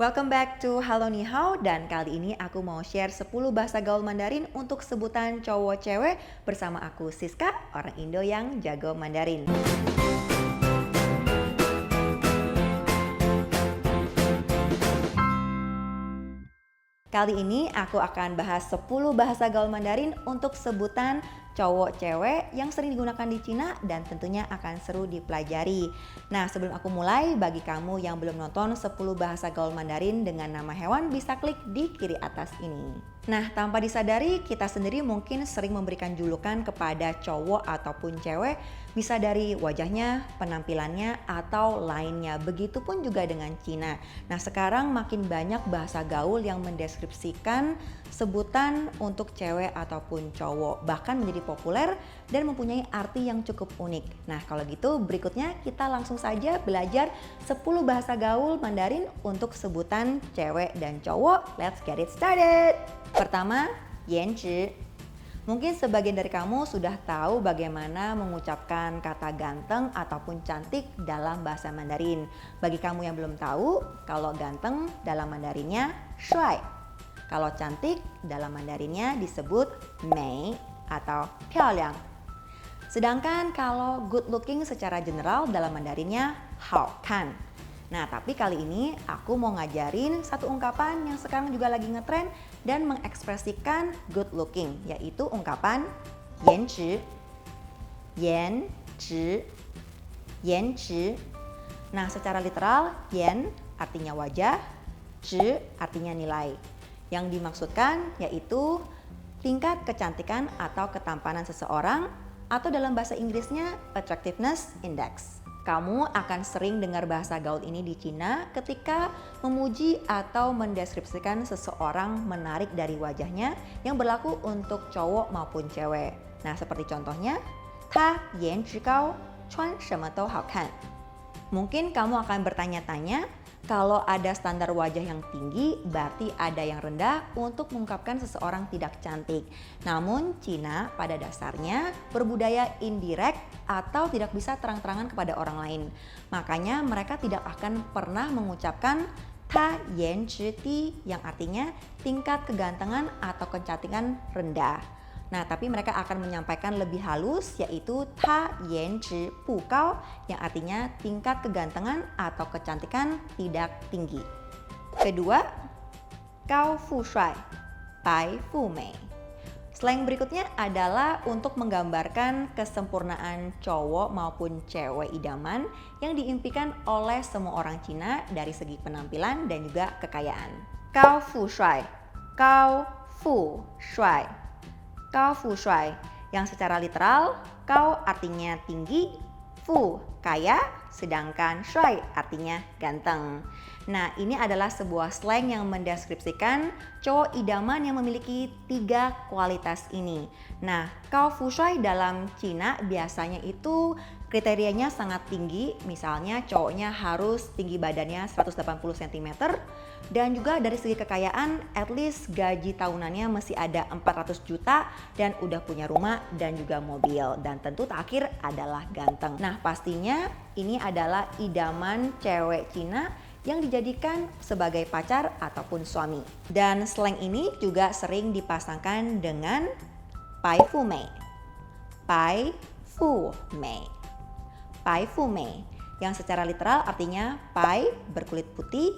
Welcome back to Halo Ni Hao, dan kali ini aku mau share 10 bahasa gaul Mandarin untuk sebutan cowok cewek bersama aku Siska, orang Indo yang jago Mandarin. Kali ini aku akan bahas 10 bahasa gaul Mandarin untuk sebutan cowok cewek yang sering digunakan di Cina dan tentunya akan seru dipelajari. Nah, sebelum aku mulai, bagi kamu yang belum nonton 10 bahasa gaul Mandarin dengan nama hewan, bisa klik di kiri atas ini. Nah, tanpa disadari kita sendiri mungkin sering memberikan julukan kepada cowok ataupun cewek, bisa dari wajahnya, penampilannya, atau lainnya. Begitupun juga dengan Cina. Nah, sekarang makin banyak bahasa gaul yang mendeskripsikan sebutan untuk cewek ataupun cowok, bahkan menjadi populer dan mempunyai arti yang cukup unik. Nah, kalau gitu berikutnya kita langsung saja belajar 10 bahasa gaul Mandarin untuk sebutan cewek dan cowok. Let's get it started. Pertama, yanzhi. Mungkin sebagian dari kamu sudah tahu bagaimana mengucapkan kata ganteng ataupun cantik dalam bahasa Mandarin. Bagi kamu yang belum tahu, kalau ganteng dalam Mandarinnya shuai. Kalau cantik dalam Mandarinnya disebut mei atau piaoliang. Sedangkan kalau good looking secara general dalam Mandarinnya hao kan. Nah, tapi kali ini aku mau ngajarin satu ungkapan yang sekarang juga lagi ngetren dan mengekspresikan good looking, yaitu ungkapan yanzhi. Yanzhi. Yanzhi. Nah, secara literal, yan artinya wajah, zhi artinya nilai. Yang dimaksudkan yaitu tingkat kecantikan atau ketampanan seseorang, atau dalam bahasa Inggrisnya attractiveness index. Kamu akan sering dengar bahasa gaul ini di Cina ketika memuji atau mendeskripsikan seseorang menarik dari wajahnya, yang berlaku untuk cowok maupun cewek. Nah, seperti contohnya, ta yanzhi gao, chuan sheme dou hao kan. Mungkin kamu akan bertanya-tanya, kalau ada standar wajah yang tinggi, berarti ada yang rendah untuk mengungkapkan seseorang tidak cantik. Namun Cina pada dasarnya berbudaya indirect atau tidak bisa terang-terangan kepada orang lain. Makanya mereka tidak akan pernah mengucapkan ta yanzhi ti, yang artinya tingkat kegantengan atau kecantikan rendah. Nah, tapi mereka akan menyampaikan lebih halus, yaitu ta yanzhi bu gao, yang artinya tingkat kegantengan atau kecantikan tidak tinggi. Kedua, gao fu shuai, bai fu mei. Slang berikutnya adalah untuk menggambarkan kesempurnaan cowok maupun cewek idaman yang diimpikan oleh semua orang Cina dari segi penampilan dan juga kekayaan. Gao fu shuai, gao fu shuai. Gao fu shuai, yang secara literal, gao artinya tinggi, fu kaya, sedangkan shuai artinya ganteng. Nah, ini adalah sebuah slang yang mendeskripsikan cowok idaman yang memiliki 3 kualitas ini. Nah, gao fu shuai dalam Cina biasanya itu kriterianya sangat tinggi, misalnya cowoknya harus tinggi badannya 180 cm, dan juga dari segi kekayaan at least gaji tahunannya masih ada 400 juta dan udah punya rumah dan juga mobil, dan tentu terakhir adalah ganteng. Nah, pastinya ini adalah idaman cewek Cina yang dijadikan sebagai pacar ataupun suami. Dan slang ini juga sering dipasangkan dengan bai fu mei. Bai fu mei. Bai fu mei, yang secara literal artinya bai berkulit putih,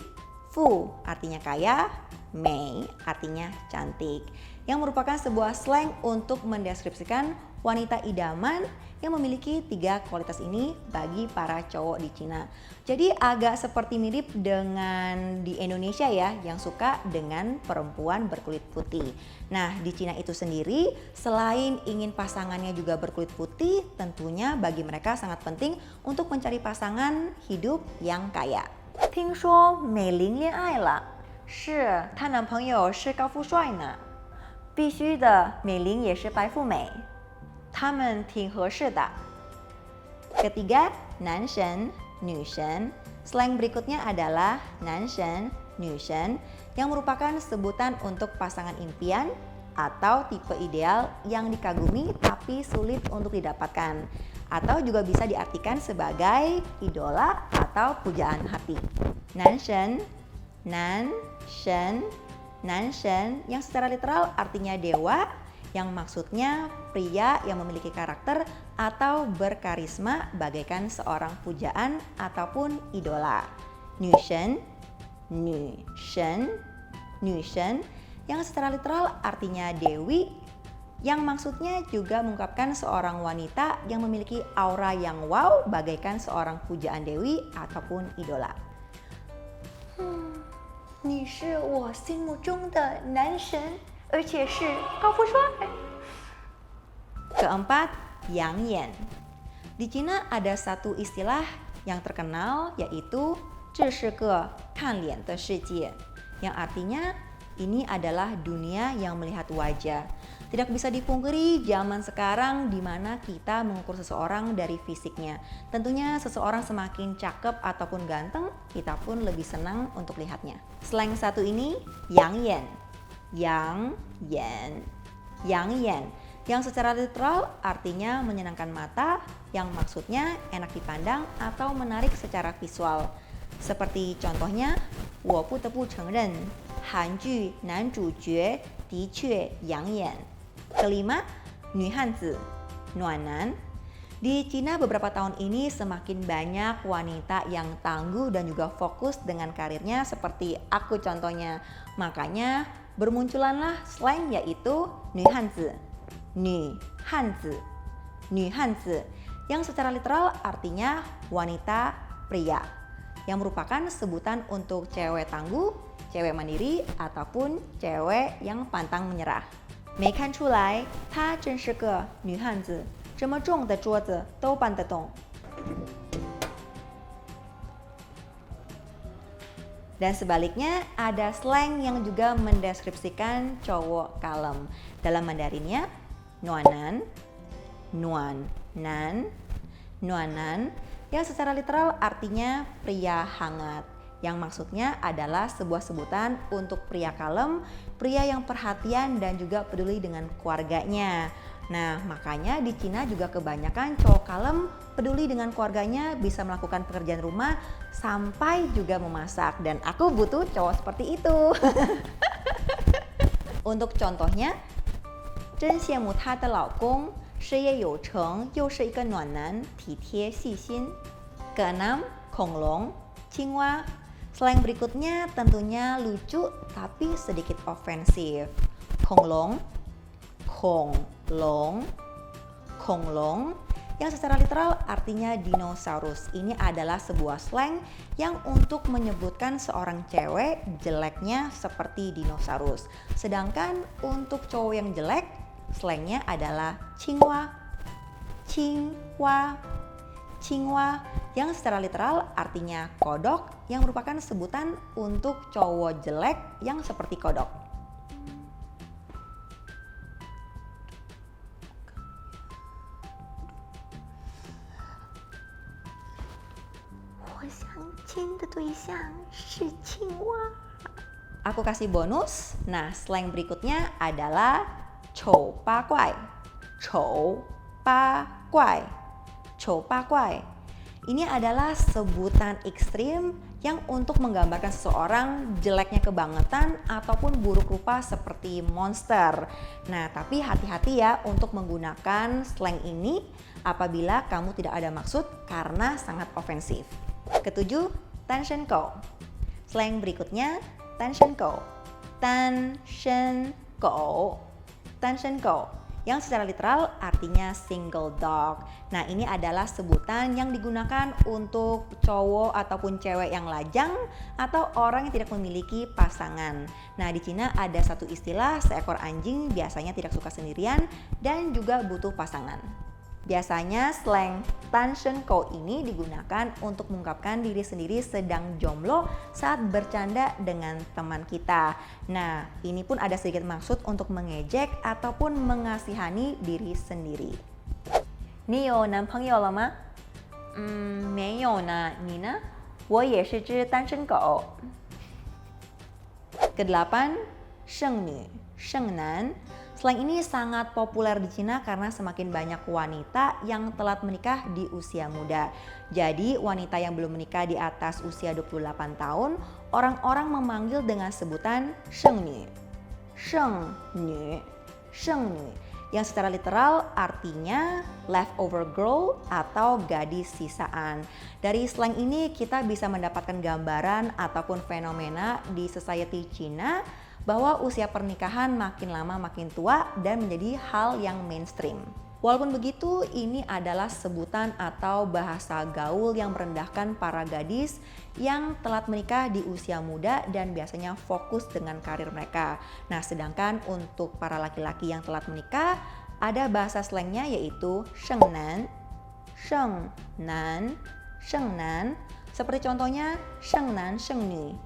fu artinya kaya, mei artinya cantik, yang merupakan sebuah slang untuk mendeskripsikan wanita idaman yang memiliki 3 kualitas ini bagi para cowok di Cina. Jadi agak seperti mirip dengan di Indonesia ya, yang suka dengan perempuan berkulit putih. Nah, di Cina itu sendiri, selain ingin pasangannya juga berkulit putih, tentunya bagi mereka sangat penting untuk mencari pasangan hidup yang kaya. 听说美玲恋爱了，是她男朋友是高富帅呢，必须的，美玲也是白富美，他们挺合适的。Ketiga, 男神, 女神. Slang berikutnya adalah 男神, 女神, yang merupakan sebutan untuk pasangan impian atau tipe ideal yang dikagumi tapi sulit untuk didapatkan, atau juga bisa diartikan sebagai idola atau pujaan hati. 男神, nan shen, yang secara literal artinya dewa, yang maksudnya pria yang memiliki karakter atau berkarisma bagaikan seorang pujaan ataupun idola. Nu shen, yang secara literal artinya dewi, yang maksudnya juga mengungkapkan seorang wanita yang memiliki aura yang wow bagaikan seorang pujaan dewi ataupun idola. 你是我心目中的男神，而且是高富帅。 Keempat, yang yan. Di Cina ada satu istilah yang terkenal yaitu 这是个看脸的世界, yang artinya ini adalah dunia yang melihat wajah. Tidak bisa dipungkiri zaman sekarang di mana kita mengukur seseorang dari fisiknya. Tentunya seseorang semakin cakep ataupun ganteng, kita pun lebih senang untuk lihatnya. Slang satu ini, yang yan. Yang secara literal artinya menyenangkan mata, yang maksudnya enak dipandang atau menarik secara visual. Seperti contohnya, 我不得不承认韩剧男主角的确养眼. Kelima, 女汉子, nuanan. Di Cina beberapa tahun ini semakin banyak wanita yang tangguh dan juga fokus dengan karirnya seperti aku contohnya. Makanya bermunculanlah slang yaitu 女汉子, yang secara literal artinya wanita pria, yang merupakan sebutan untuk cewek tangguh, cewek mandiri, ataupun cewek yang pantang menyerah. 没看出来她真是个女汉子，这么重的桌子都搬得动。 Dan sebaliknya ada slang yang juga mendeskripsikan cowok kalem. Dalam Mandarinnya, nuanan, yang secara literal artinya pria hangat, yang maksudnya adalah sebuah sebutan untuk pria kalem, pria yang perhatian dan juga peduli dengan keluarganya. Nah, makanya di Cina juga kebanyakan cowok kalem, peduli dengan keluarganya, bisa melakukan pekerjaan rumah sampai juga memasak, dan aku butuh cowok seperti itu. Untuk contohnya, 真羡慕她的老公，事业有成，又是一个暖男，体贴细心。 Keenam, konglong, cingwa. Slang berikutnya tentunya lucu tapi sedikit ofensif. Konglong, yang secara literal artinya dinosaurus. Ini adalah sebuah slang yang untuk menyebutkan seorang cewek jeleknya seperti dinosaurus. Sedangkan untuk cowok yang jelek, slangnya adalah cingwa, yang secara literal artinya kodok, yang merupakan sebutan untuk cowok jelek yang seperti kodok. Aku kasih bonus. Nah, slang berikutnya adalah 丑八怪. Ini adalah sebutan ekstrim yang untuk menggambarkan seseorang jeleknya kebangetan ataupun buruk rupa seperti monster. Nah, tapi hati-hati ya untuk menggunakan slang ini apabila kamu tidak ada maksud karena sangat ofensif. Ketujuh, 单身狗. Slang berikutnya 单身狗, yang secara literal artinya single dog. Nah, ini adalah sebutan yang digunakan untuk cowok ataupun cewek yang lajang atau orang yang tidak memiliki pasangan. Nah, di Cina ada satu istilah seekor anjing biasanya tidak suka sendirian dan juga butuh pasangan. Biasanya slang 单身狗 ini digunakan untuk mengungkapkan diri sendiri sedang jomblo saat bercanda dengan teman kita. Nah, ini pun ada sedikit maksud untuk mengejek ataupun mengasihani diri sendiri. 你有男朋友了吗？没有呢，你呢？我也是只单身狗。 Kedelapan, 剩女, 剩男. Slang ini sangat populer di Cina karena semakin banyak wanita yang telat menikah di usia muda. Jadi wanita yang belum menikah di atas usia 28 tahun, orang-orang memanggil dengan sebutan shengnu. Shengnu, shengnu, yang secara literal artinya leftover girl atau gadis sisaan. Dari slang ini kita bisa mendapatkan gambaran ataupun fenomena di society Cina bahwa usia pernikahan makin lama makin tua dan menjadi hal yang mainstream. Walaupun begitu, ini adalah sebutan atau bahasa gaul yang merendahkan para gadis yang telat menikah di usia muda dan biasanya fokus dengan karir mereka. Nah, sedangkan untuk para laki-laki yang telat menikah, ada bahasa slangnya yaitu shengnan, shengnan, shengnan, seperti contohnya shengnan shengnu.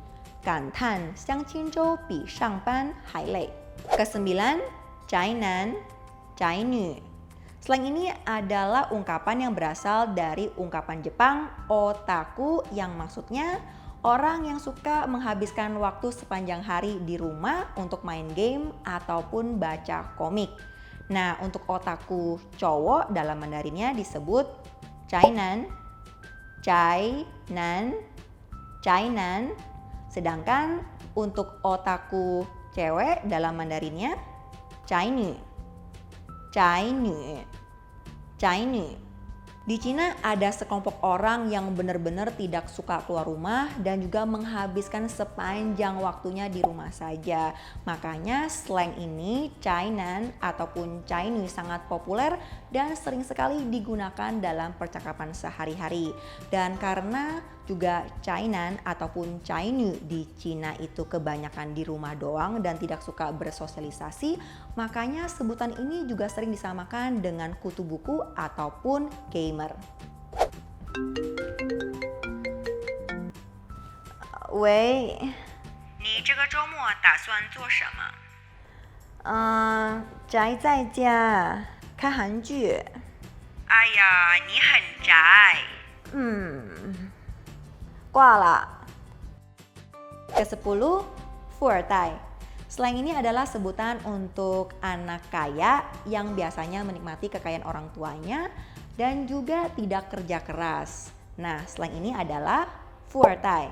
感叹相亲周比上班还累. Kesembilan, 宅男宅女. Slang ini adalah ungkapan yang berasal dari ungkapan Jepang otaku yang maksudnya orang yang suka menghabiskan waktu sepanjang hari di rumah untuk main game ataupun baca komik. Nah, untuk otaku cowok dalam Mandarinnya disebut 宅男, 宅男, 宅男. Sedangkan untuk otaku cewek dalam Mandarinnya 宅女, 宅女, 宅女. Di Cina ada sekelompok orang yang benar-benar tidak suka keluar rumah dan juga menghabiskan sepanjang waktunya di rumah saja. Makanya slang ini, Cainan ataupun Cainu, sangat populer dan sering sekali digunakan dalam percakapan sehari-hari. Dan karena juga Cainan ataupun Cainu di Cina itu kebanyakan di rumah doang dan tidak suka bersosialisasi, makanya sebutan ini juga sering disamakan dengan kutu buku ataupun gamer. 喂，你这个周末打算做什么？宅在家看韩剧。哎呀，你很宅。挂了。Ke-10, 富二代. Slang ini adalah sebutan untuk anak kaya yang biasanya menikmati kekayaan orang tuanya dan juga tidak kerja keras. Nah, slang ini adalah 富二代.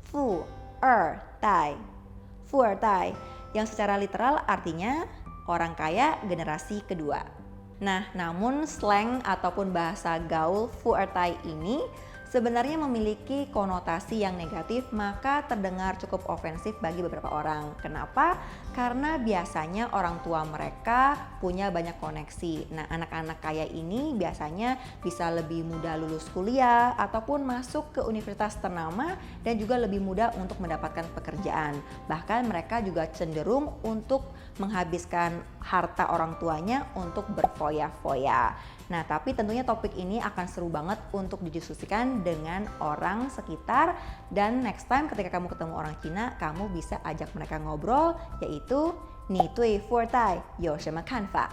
富二代. 富二代yang secara literal artinya orang kaya generasi kedua. Nah, namun slang ataupun bahasa gaul 富二代 ini sebenarnya memiliki konotasi yang negatif, maka terdengar cukup ofensif bagi beberapa orang. Kenapa? Karena biasanya orang tua mereka punya banyak koneksi. Nah, anak-anak kaya ini biasanya bisa lebih mudah lulus kuliah ataupun masuk ke universitas ternama dan juga lebih mudah untuk mendapatkan pekerjaan. Bahkan mereka juga cenderung untuk menghabiskan harta orang tuanya untuk berfoya-foya. Nah, tapi tentunya topik ini akan seru banget untuk didiskusikan dengan orang sekitar, dan next time ketika kamu ketemu orang Cina, kamu bisa ajak mereka ngobrol, yaitu 你对富二代有什么看法?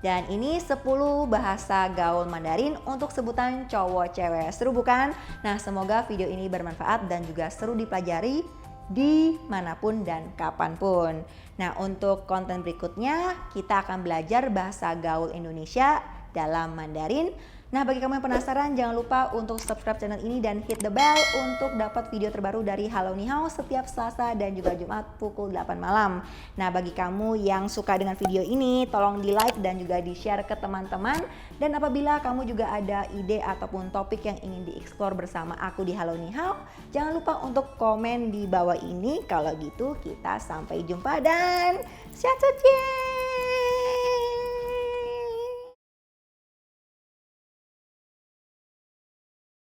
Dan ini 10 bahasa gaul Mandarin untuk sebutan cowok cewek. Seru bukan? Nah, semoga video ini bermanfaat dan juga seru dipelajari dimanapun dan kapanpun. Nah, untuk konten berikutnya kita akan belajar bahasa gaul Indonesia dalam Mandarin. Nah, bagi kamu yang penasaran, jangan lupa untuk subscribe channel ini dan hit the bell untuk dapat video terbaru dari Halo Ni Hao setiap Selasa dan juga Jumat pukul 8 malam. Nah, bagi kamu yang suka dengan video ini, tolong di like dan juga di share ke teman-teman. Dan apabila kamu juga ada ide ataupun topik yang ingin dieksplor bersama aku di Halo Ni Hao, jangan lupa untuk komen di bawah ini. Kalau gitu kita sampai jumpa dan 下次见